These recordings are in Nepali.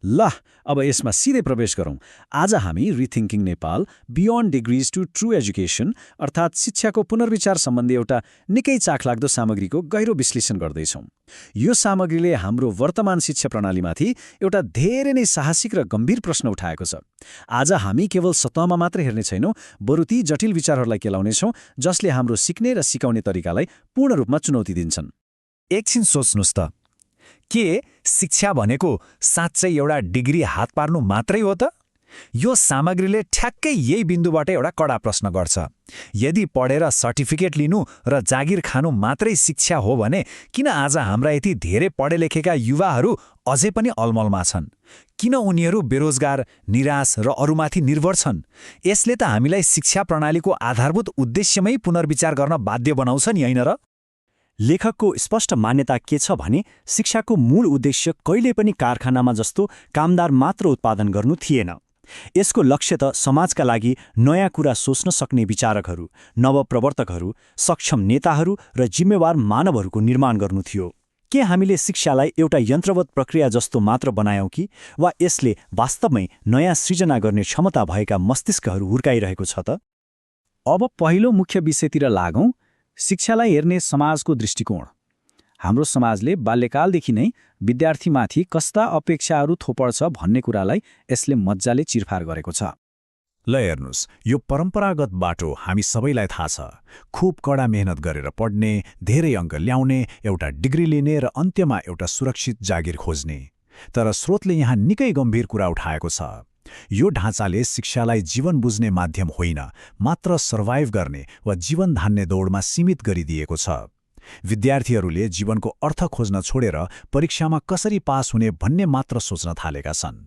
ल अब यसमा सिधै प्रवेश गरौँ। आज हामी rethinking Nepal beyond degrees to true education अर्थात् शिक्षाको पुनर्विचार सम्बन्धी एउटा निकै चाखलाग्दो सामग्रीको गहिरो विश्लेषण गर्दैछौँ। यो सामग्रीले हाम्रो वर्तमान शिक्षा प्रणालीमाथि एउटा धेरै नै साहसिक र गम्भीर प्रश्न उठाएको छ। आज हामी केवल सतहमा मात्र हेर्ने छैनौँ, बरु ती जटिल विचारहरूलाई केलाउनेछौँ जसले हाम्रो सिक्ने र सिकाउने तरिकालाई पूर्ण रूपमा चुनौती दिन्छन्। एकछिन सोच्नुस् त, के शिक्षा भनेको साँच्चै एउटा डिग्री हात पार्नु मात्रै हो त? यो सामग्रीले ठ्याक्कै यही बिन्दुबाट एउटा कडा प्रश्न गर्छ। यदि पढेर सर्टिफिकेट लिनु र जागिर खानु मात्रै शिक्षा हो भने किन आज हाम्रा यति धेरै पढे लेखेका युवाहरू अझै पनि अलमलमा छन्? किन उनीहरू बेरोजगार, निराश र अरूमाथि निर्भर छन्? यसले त हामीलाई शिक्षा प्रणालीको आधारभूत उद्देश्यमै पुनर्विचार गर्न बाध्य बनाउँछ नि, होइन र? लेखकको स्पष्ट मान्यता के छ भने शिक्षाको मूल उद्देश्य कहिल्यै पनि कारखानामा जस्तो कामदार मात्र उत्पादन गर्नु थिएन। यसको लक्ष्य त समाजका लागि नयाँ कुरा सोच्न सक्ने विचारकहरू, नवप्रवर्तकहरू, सक्षम नेताहरू र जिम्मेवार मानवहरूको निर्माण गर्नु थियो। के हामीले शिक्षालाई एउटा यन्त्रवत प्रक्रिया जस्तो मात्र बनायौँ कि, वा यसले वास्तवमै नयाँ सृजना गर्ने क्षमता भएका मस्तिष्कहरू हुर्काइरहेको छ त? अब पहिलो मुख्य विषयतिर लागौँ, शिक्षालाई हेर्ने समाजको दृष्टिकोण। हाम्रो समाजले बाल्यकालदेखि नै विद्यार्थीमाथि कस्ता अपेक्षाहरू थोपर्छ भन्ने कुरालाई यसले मज्जाले चिरफार गरेको छ। ल हेर्नुस्, यो परम्परागत बाटो हामी सबैलाई थाहा छ। खूब कडा मेहनत गरेर पढ्ने, धेरै अङ्क ल्याउने, एउटा डिग्री लिने र अन्त्यमा एउटा सुरक्षित जागिर खोज्ने। तर स्रोतले यहाँ निकै गम्भीर कुरा उठाएको छ। यो ढाँचाले शिक्षालाई जीवन बुझ्ने माध्यम होइन, मात्र सर्भाइभ गर्ने वा जीवन धान्ने दौडमा सीमित गरिदिएको छ। विद्यार्थीहरूले जीवनको अर्थ खोज्न छोडेर परीक्षामा कसरी पास हुने भन्ने मात्र सोच्न थालेका छन्।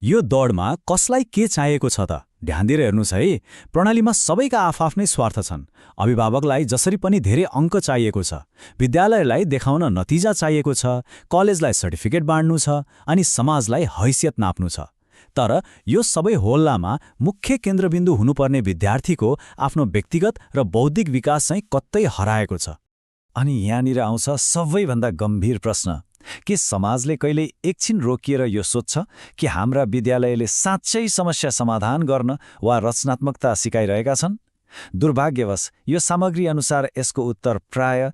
यो दौडमा कसलाई के चाहिएको छ त? ध्यान दिएर हेर्नुहोस् है, प्रणालीमा सबैका आफआफ्नै स्वार्थ छन्। अभिभावकलाई जसरी पनि धेरै अङ्क चाहिएको छ, विद्यालयलाई देखाउन नतिजा चाहिएको छ, कलेजलाई सर्टिफिकेट बाँड्नु छ, अनि समाजलाई हैसियत नाप्नु छ। तर यो सबै होल्लामा मुख्य केन्द्रबिन्दु हुनुपर्ने विद्यार्थीको आफ्नो व्यक्तिगत र बौद्धिक विकास चाहिँ कतै हराएको छ। अनि यहाँनिर आउँछ सबैभन्दा गम्भीर प्रश्न, के समाजले कहिल्यै एकछिन रोकिएर यो सोध्छ कि हाम्रा विद्यालयले साँच्चै समस्या समाधान गर्न वा रचनात्मकता सिकाइरहेका छन्? दुर्भाग्यवश यो सामग्री अनुसार यसको उत्तर प्राय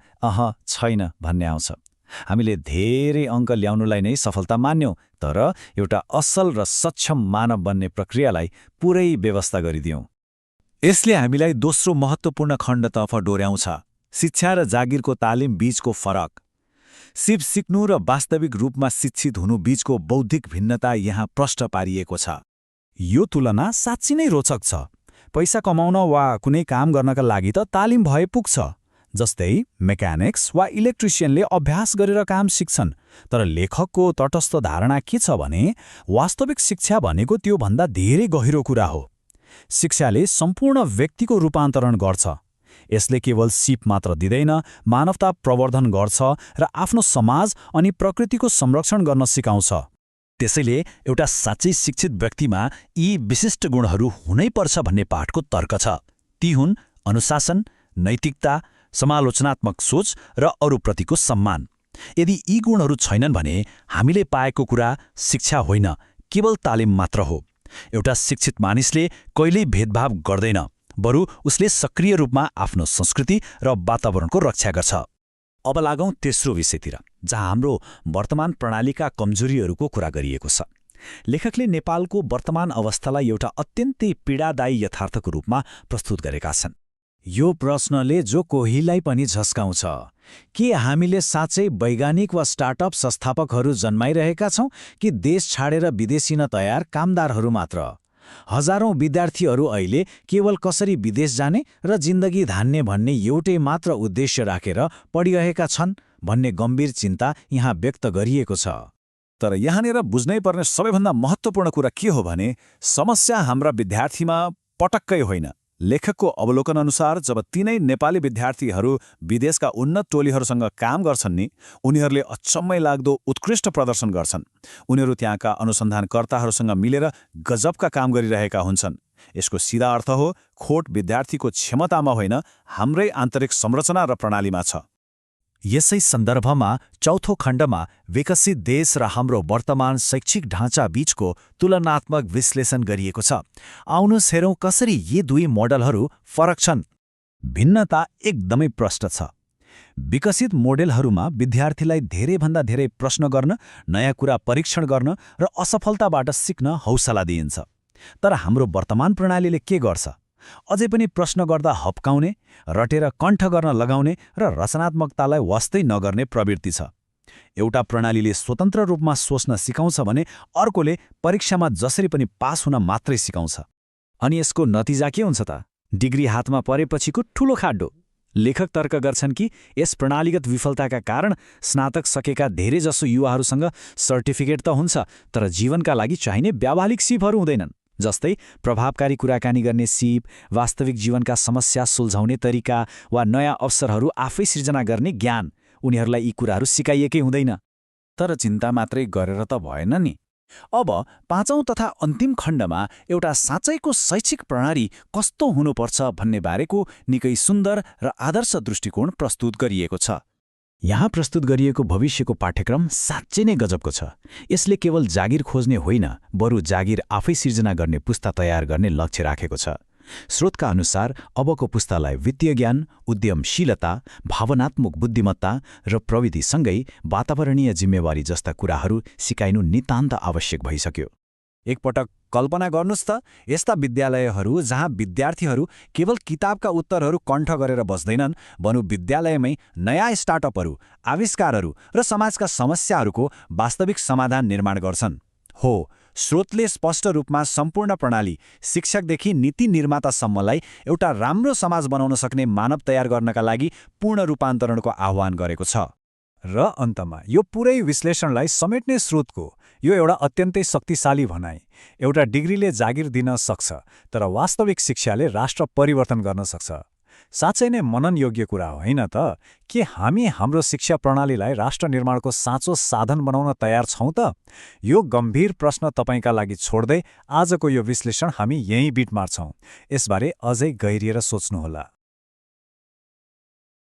छैन भन्ने आउँछ। हामीले धेरै अङ्क ल्याउनुलाई नै सफलता मान्यौँ, तर एउटा असल र सक्षम मानव बन्ने प्रक्रियालाई पुरै व्यवस्था गरिदियौँ। यसले हामीलाई दोस्रो महत्त्वपूर्ण खण्डतर्फ डोर्याउँछ, शिक्षा र जागिरको तालिम बीचको फरक। सिर्फ सिक्नु र वास्तविक रूपमा शिक्षित हुनु बीचको बौद्धिक भिन्नता यहाँ प्रष्ट पारिएको छ। यो तुलना साँच्चै नै रोचक छ। पैसा कमाउन वा कुनै काम गर्नका लागि त तालिम भए पुग्छ। जस्तै मेकानिक्स वा इलेक्ट्रिसियनले अभ्यास गरेर काम सिक्छन्। तर लेखकको तटस्थ धारणा के छ भने वास्तविक शिक्षा भनेको त्योभन्दा धेरै गहिरो कुरा हो। शिक्षाले सम्पूर्ण व्यक्तिको रूपान्तरण गर्छ। यसले केवल सिप मात्र दिँदैन, मानवता प्रवर्धन गर्छ र आफ्नो समाज अनि प्रकृतिको संरक्षण गर्न सिकाउँछ। त्यसैले एउटा साँच्चै शिक्षित व्यक्तिमा यी विशिष्ट गुणहरू हुनैपर्छ भन्ने पाठको तर्क छ। ती हुन् अनुशासन, नैतिकता, समालोचनात्मक सोच र अरूप्रतिको सम्मान। यदि यी गुणहरू छैनन् भने हामीले पाएको कुरा शिक्षा होइन, केवल तालिम मात्र हो। एउटा शिक्षित मानिसले कहिल्यै भेदभाव गर्दैन, बरु उसले सक्रिय रूपमा आफ्नो संस्कृति र वातावरणको रक्षा गर्छ। अब लागौँ तेस्रो विषयतिर, जहाँ हाम्रो वर्तमान प्रणालीका कमजोरीहरूको कुरा गरिएको छ। लेखकले नेपालको वर्तमान अवस्थालाई एउटा अत्यन्तै पीडादायी यथार्थको रूपमा प्रस्तुत गरेका छन्। यो प्रश्नले जो कोहीलाई पनि झस्काउँछ, के हामीले साँच्चै वैज्ञानिक वा स्टार्टअप संस्थापकहरू जन्माइरहेका छौँ कि देश छाडेर विदेशिन तयार कामदारहरू मात्र? हजारौं विद्यार्थीहरू अहिले केवल कसरी विदेश जाने र जिन्दगी धान्ने भन्ने एउटै मात्र उद्देश्य राखेर पढिरहेका छन् भन्ने गम्भीर चिन्ता यहाँ व्यक्त गरिएको छ। तर यहाँनिर बुझ्नै पर्ने सबैभन्दा महत्त्वपूर्ण कुरा के हो भने समस्या हाम्रा विद्यार्थीमा पटक्कै होइन। लेखकको अवलोकन अनुसार जब तीनै नेपाली विद्यार्थीहरू विदेशका उन्नत टोलीहरूसँग काम गर्छन् नि, उनीहरूले अचम्मै लाग्दो उत्कृष्ट प्रदर्शन गर्छन्। उनीहरू त्यहाँका अनुसन्धानकर्ताहरूसँग मिलेर गजबका काम गरिरहेका हुन्छन्। यसको सिधा अर्थ हो खोट विद्यार्थीको क्षमतामा होइन, हाम्रै आन्तरिक संरचना र प्रणालीमा छ। यसै सन्दर्भमा चौथो खण्डमा विकसित देश र हाम्रो वर्तमान शैक्षिक ढाँचा बीचको तुलनात्मक विश्लेषण गरिएको छ। आउनुहोस् हेरौँ कसरी यी दुई मोडलहरू फरक छन्। भिन्नता एकदमै प्रष्ट छ। विकसित मोडेलहरूमा विद्यार्थीलाई धेरैभन्दा धेरै प्रश्न गर्न, नयाँ कुरा परीक्षण गर्न र असफलताबाट सिक्न हौसला दिइन्छ। तर हाम्रो वर्तमान प्रणालीले के गर्छ? अझै पनि प्रश्न गर्दा हप्काउने, रटेर कण्ठ गर्न लगाउने र रचनात्मकतालाई वास्तै नगर्ने प्रवृत्ति छ। एउटा प्रणालीले स्वतन्त्र रूपमा सोच्न सिकाउँछ भने अर्कोले परीक्षामा जसरी पनि पास हुन मात्रै सिकाउँछ। अनि यसको नतिजा के हुन्छ त? डिग्री हातमा परेपछिको ठूलो खाड्डो। लेखक तर्क गर्छन् कि यस प्रणालीगत विफलताका कारण स्नातक सकेका धेरैजसो युवाहरूसँग सर्टिफिकेट त हुन्छ, तर जीवनका लागि चाहिने व्यावहारिक सिपहरू हुँदैनन्। जस्तै प्रभावकारी कुराकानी गर्ने सिप, वास्तविक जीवनका समस्या सुल्झाउने तरिका वा नयाँ अवसरहरू आफै सिर्जना गर्ने ज्ञान। उनीहरूलाई यी कुराहरू सिकाइएकै हुँदैन। तर चिन्ता मात्रै गरेर त भएन नि। अब 5औं तथा अन्तिम खण्डमा एउटा साँच्चैको शैक्षिक प्रणाली कस्तो हुनुपर्छ भन्ने बारेको निकै सुन्दर र आदर्श दृष्टिकोण प्रस्तुत गरिएको छ। यहाँ प्रस्तुत गरिएको भविष्यको पाठ्यक्रम साँच्चै नै गजबको छ। यसले केवल जागिर खोज्ने होइन, बरु जागिर आफै सिर्जना गर्ने पुस्ता तयार गर्ने लक्ष्य राखेको छ। स्रोतका अनुसार अबको पुस्तालाई वित्तीय ज्ञान, उद्यमशीलता, भावनात्मक बुद्धिमत्ता र प्रविधिसँगै वातावरणीय जिम्मेवारी जस्ता कुराहरू सिकाइनु नितान्त आवश्यक भइसक्यो। एकपटक कल्पना गर्नुस् त, यस्ता विद्यालयहरू जहाँ विद्यार्थीहरू केवल किताबका उत्तरहरू कण्ठ गरेर बस्दैनन्, बरु विद्यालयमै नयाँ स्टार्टअपहरू, आविष्कारहरू र समाजका समस्याहरूको वास्तविक समाधान निर्माण गर्छन्। हो, स्रोतले स्पष्ट रूपमा सम्पूर्ण प्रणाली, शिक्षकदेखि नीति निर्मातासम्मलाई एउटा राम्रो समाज बनाउन सक्ने मानव तयार गर्नका लागि पूर्ण रूपान्तरणको आह्वान गरेको छ। र अन्तमा यो पुरै विश्लेषणलाई समेट्ने स्रोतको यो एउटा अत्यन्तै शक्तिशाली भनाइ, एउटा डिग्रीले जागिर दिन सक्छ, तर वास्तविक शिक्षाले राष्ट्र परिवर्तन गर्न सक्छ। साँच्चै नै मनन योग्य कुरा होइन त? के हामी हाम्रो शिक्षा प्रणालीलाई राष्ट्र निर्माणको साँचो साधन बनाउन तयार छौँ त? यो गम्भीर प्रश्न तपाईँका लागि छोड्दै आजको यो विश्लेषण हामी यहीँ बिट मार्छौँ। यसबारे अझै गहिरिएर सोच्नुहोला।